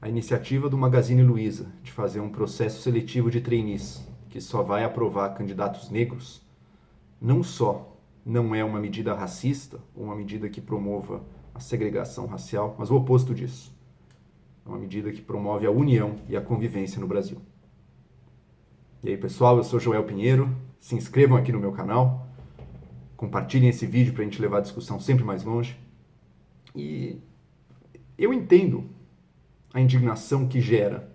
a iniciativa do Magazine Luiza de fazer um processo seletivo de trainees que só vai aprovar candidatos negros, não só não é uma medida racista ou uma medida que promova a segregação racial, mas o oposto disso. É uma medida que promove a união e a convivência no Brasil. E aí, pessoal, eu sou Joel Pinheiro. Se inscrevam aqui no meu canal. Compartilhem esse vídeo para a gente levar a discussão sempre mais longe. E eu entendo a indignação que gera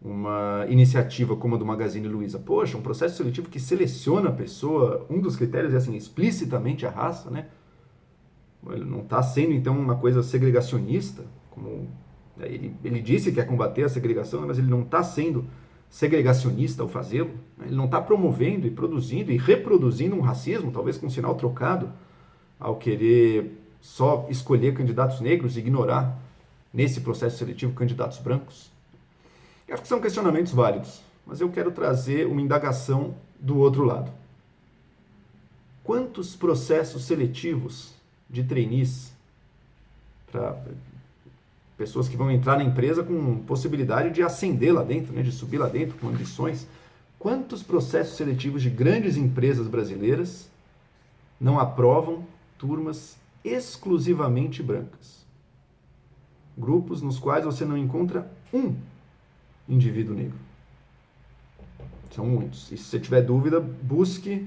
uma iniciativa como a do Magazine Luiza. Poxa, um processo seletivo que seleciona a pessoa, um dos critérios é assim, explicitamente a raça, né? Ele não está sendo, então, uma coisa segregacionista, como ele disse que quer combater a segregação, mas ele não está sendo segregacionista ao fazê-lo. Ele não está promovendo e produzindo e reproduzindo um racismo, talvez com um sinal trocado, ao querer só escolher candidatos negros e ignorar, nesse processo seletivo, candidatos brancos. Eu acho que são questionamentos válidos, mas eu quero trazer uma indagação do outro lado. Quantos processos seletivos de trainees para pessoas que vão entrar na empresa com possibilidade de ascender lá dentro, né, de subir lá dentro com ambições, quantos processos seletivos de grandes empresas brasileiras não aprovam turmas exclusivamente brancas? Grupos nos quais você não encontra um indivíduo negro. São muitos. E se você tiver dúvida, busque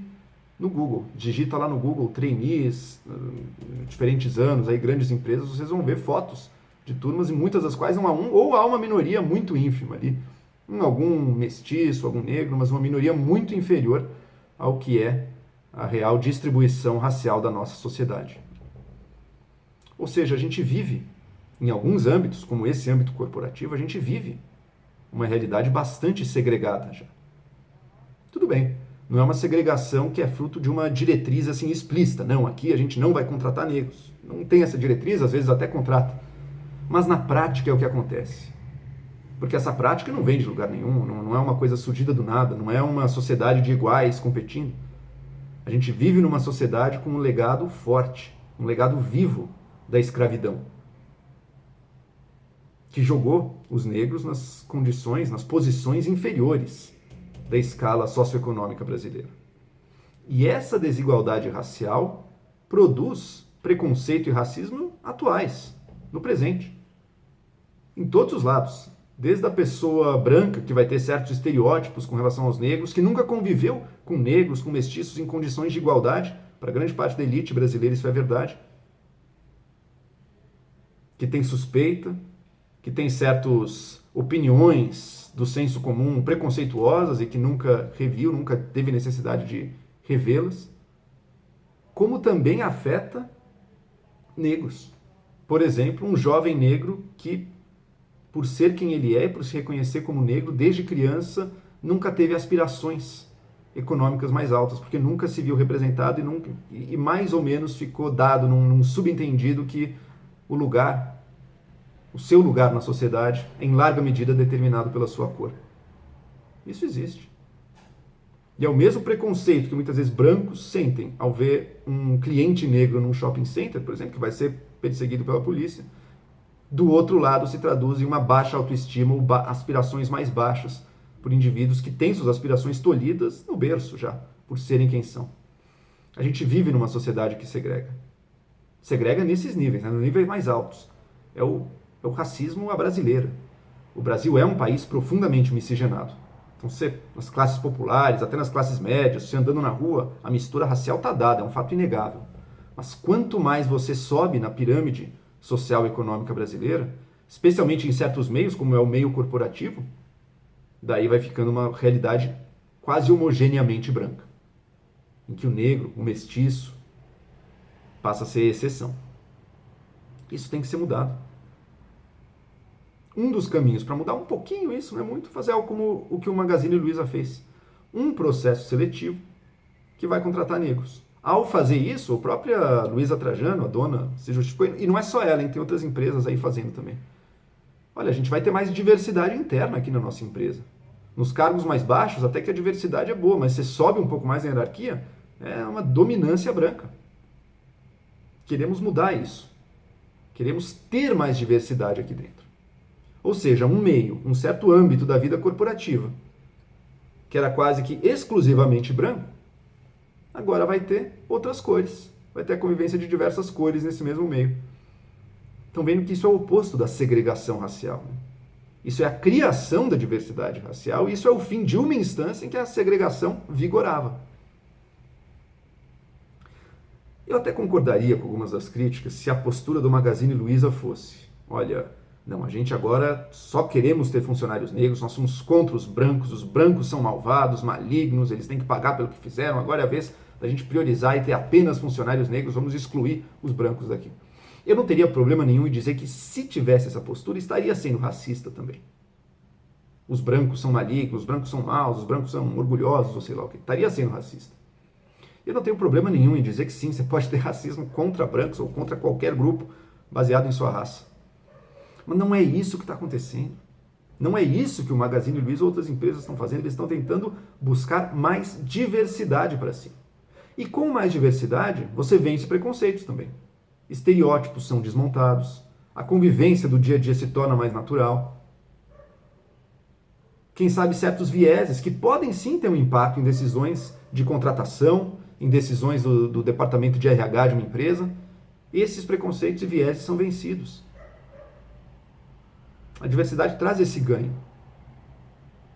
no Google. Digita lá no Google, trainees, diferentes anos, aí, grandes empresas, vocês vão ver fotos de turmas, e muitas das quais não há um, ou há uma minoria muito ínfima ali. Algum mestiço, algum negro, mas uma minoria muito inferior ao que é a real distribuição racial da nossa sociedade. Ou seja, a gente vive, em alguns âmbitos, como esse âmbito corporativo, a gente vive uma realidade bastante segregada já. Tudo bem, não é uma segregação que é fruto de uma diretriz assim explícita. Não, aqui a gente não vai contratar negros. Não tem essa diretriz, às vezes até contrata. Mas na prática é o que acontece. Porque essa prática não vem de lugar nenhum, não é uma coisa surgida do nada, não é uma sociedade de iguais competindo. A gente vive numa sociedade com um legado forte, um legado vivo da escravidão, que jogou os negros nas condições, nas posições inferiores da escala socioeconômica brasileira. E essa desigualdade racial produz preconceito e racismo atuais, no presente, em todos os lados. Desde a pessoa branca, que vai ter certos estereótipos com relação aos negros, que nunca conviveu com negros, com mestiços em condições de igualdade, para grande parte da elite brasileira isso é verdade, que tem suspeita, que tem certas opiniões do senso comum preconceituosas e que nunca reviu, nunca teve necessidade de revê-las, como também afeta negros. Por exemplo, um jovem negro que, por ser quem ele é, por se reconhecer como negro, desde criança nunca teve aspirações econômicas mais altas, porque nunca se viu representado e mais ou menos ficou dado num subentendido que o seu lugar na sociedade, em larga medida determinado pela sua cor. Isso existe. E é o mesmo preconceito que muitas vezes brancos sentem ao ver um cliente negro num shopping center, por exemplo, que vai ser perseguido pela polícia. Do outro lado se traduz em uma baixa autoestima ou aspirações mais baixas por indivíduos que têm suas aspirações tolhidas no berço já, por serem quem são. A gente vive numa sociedade que segrega. Segrega nesses níveis, né, nos níveis mais altos. É o racismo à brasileira. O Brasil é um país profundamente miscigenado. Então, nas classes populares, até nas classes médias, você andando na rua, a mistura racial está dada, é um fato inegável. Mas quanto mais você sobe na pirâmide social e econômica brasileira, especialmente em certos meios, como é o meio corporativo, daí vai ficando uma realidade quase homogeneamente branca, em que o negro, o mestiço, passa a ser exceção. Isso tem que ser mudado. Um dos caminhos para mudar um pouquinho isso, não é muito, fazer algo como o que o Magazine Luiza fez. Um processo seletivo que vai contratar negros. Ao fazer isso, a própria Luiza Trajano, a dona, se justificou, e não é só ela, hein, tem outras empresas aí fazendo também. Olha, a gente vai ter mais diversidade interna aqui na nossa empresa. Nos cargos mais baixos, até que a diversidade é boa, mas você sobe um pouco mais na hierarquia, é uma dominância branca. Queremos mudar isso. Queremos ter mais diversidade aqui dentro. Ou seja, um meio, um certo âmbito da vida corporativa, que era quase que exclusivamente branco, agora vai ter outras cores. Vai ter a convivência de diversas cores nesse mesmo meio. Estão vendo que isso é o oposto da segregação racial. Né? Isso é a criação da diversidade racial e isso é o fim de uma instância em que a segregação vigorava. Eu até concordaria com algumas das críticas se a postura do Magazine Luiza fosse: olha, não, a gente agora só queremos ter funcionários negros, nós somos contra os brancos são malvados, malignos, eles têm que pagar pelo que fizeram, agora é a vez da gente priorizar e ter apenas funcionários negros, vamos excluir os brancos daqui. Eu não teria problema nenhum em dizer que se tivesse essa postura, estaria sendo racista também. Os brancos são malignos, os brancos são maus, os brancos são orgulhosos, ou sei lá o que. Estaria sendo racista. Eu não tenho problema nenhum em dizer que sim, você pode ter racismo contra brancos ou contra qualquer grupo baseado em sua raça. Mas não é isso que está acontecendo. Não é isso que o Magazine Luiza ou outras empresas estão fazendo. Eles estão tentando buscar mais diversidade para si. E com mais diversidade, você vence preconceitos também. Estereótipos são desmontados. A convivência do dia a dia se torna mais natural. Quem sabe certos vieses que podem sim ter um impacto em decisões de contratação, em decisões do departamento de RH de uma empresa, esses preconceitos e vieses são vencidos. A diversidade traz esse ganho.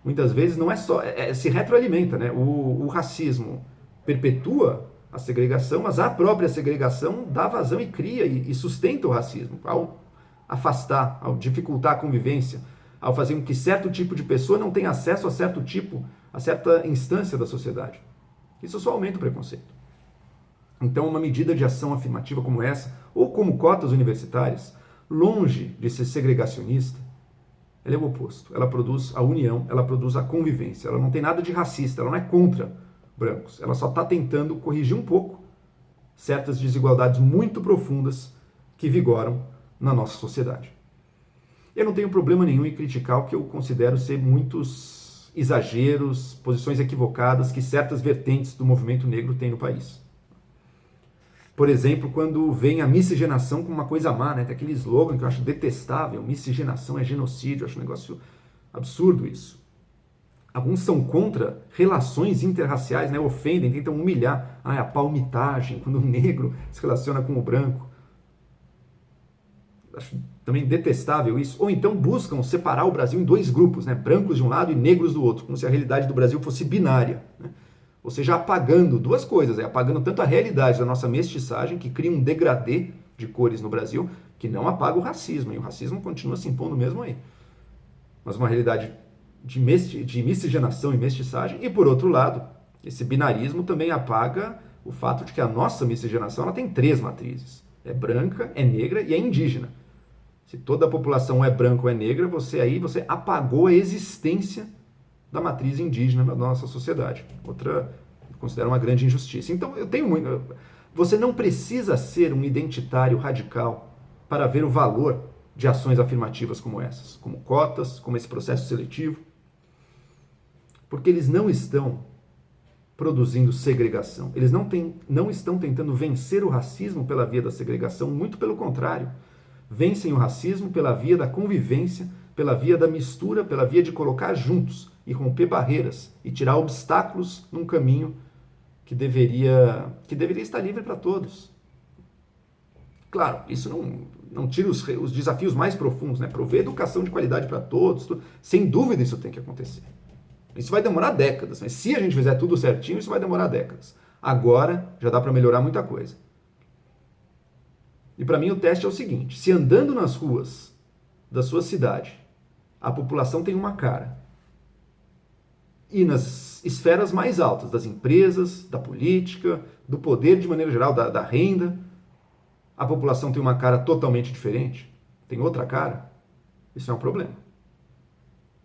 Muitas vezes não é só, se retroalimenta, né? O racismo perpetua a segregação, mas a própria segregação dá vazão e cria e sustenta o racismo, ao afastar, ao dificultar a convivência, ao fazer com que certo tipo de pessoa não tenha acesso a certo tipo, a certa instância da sociedade. Isso só aumenta o preconceito. Então, uma medida de ação afirmativa como essa, ou como cotas universitárias, longe de ser segregacionista, ela é o oposto. Ela produz a união, ela produz a convivência. Ela não tem nada de racista, ela não é contra brancos. Ela só está tentando corrigir um pouco certas desigualdades muito profundas que vigoram na nossa sociedade. Eu não tenho problema nenhum em criticar o que eu considero ser muitos exageros, posições equivocadas que certas vertentes do movimento negro têm no país. Por exemplo, quando vem a miscigenação como uma coisa má, né? Tem aquele slogan que eu acho detestável, miscigenação é genocídio, eu acho um negócio absurdo isso. Alguns são contra relações interraciais, né? Ofendem, tentam humilhar. Ah, é a palmitagem, quando o negro se relaciona com o branco. Acho também detestável isso. Ou então buscam separar o Brasil em dois grupos, né? Brancos de um lado e negros do outro, como se a realidade do Brasil fosse binária, né? Ou seja, apagando duas coisas, apagando tanto a realidade da nossa mestiçagem, que cria um degradê de cores no Brasil, que não apaga o racismo, e o racismo continua se impondo mesmo aí. Mas uma realidade de miscigenação e mestiçagem, e por outro lado, esse binarismo também apaga o fato de que a nossa miscigenação ela tem três matrizes. É branca, é negra e é indígena. Se toda a população é branca ou é negra, você apagou a existência da matriz indígena na nossa sociedade. Outra, eu considero uma grande injustiça. Então, você não precisa ser um identitário radical para ver o valor de ações afirmativas como essas, como cotas, como esse processo seletivo, porque eles não estão produzindo segregação. Eles não estão tentando vencer o racismo pela via da segregação, muito pelo contrário. Vencem o racismo pela via da convivência, pela via da mistura, pela via de colocar juntos e romper barreiras e tirar obstáculos num caminho que deveria estar livre para todos. Claro, isso não tira os desafios mais profundos, né? Prover educação de qualidade para todos, sem dúvida isso tem que acontecer. Isso vai demorar décadas, mas se a gente fizer tudo certinho, isso vai demorar décadas. Agora já dá para melhorar muita coisa. E para mim o teste é o seguinte: se andando nas ruas da sua cidade, a população tem uma cara, e nas esferas mais altas das empresas, da política, do poder de maneira geral, da renda, a população tem uma cara totalmente diferente, tem outra cara, isso é um problema.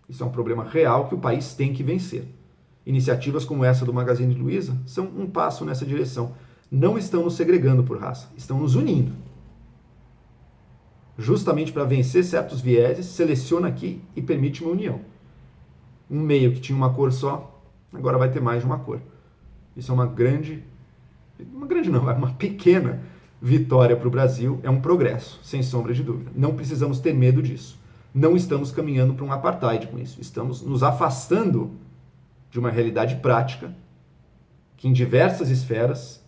Isso é um problema real que o país tem que vencer. Iniciativas como essa do Magazine Luiza são um passo nessa direção. Não estão nos segregando por raça, estão nos unindo. Justamente para vencer certos vieses, seleciona aqui e permite uma união. Um meio que tinha uma cor só, agora vai ter mais de uma cor. Isso é uma pequena vitória para o Brasil, é um progresso, sem sombra de dúvida. Não precisamos ter medo disso. não estamos caminhando para um apartheid com isso. Estamos nos afastando de uma realidade prática que em diversas esferas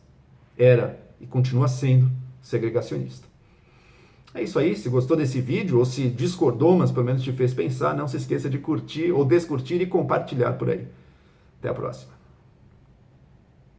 era e continua sendo segregacionista. É isso aí. Se gostou desse vídeo ou se discordou, mas pelo menos te fez pensar, não se esqueça de curtir ou descurtir e compartilhar por aí. Até a próxima.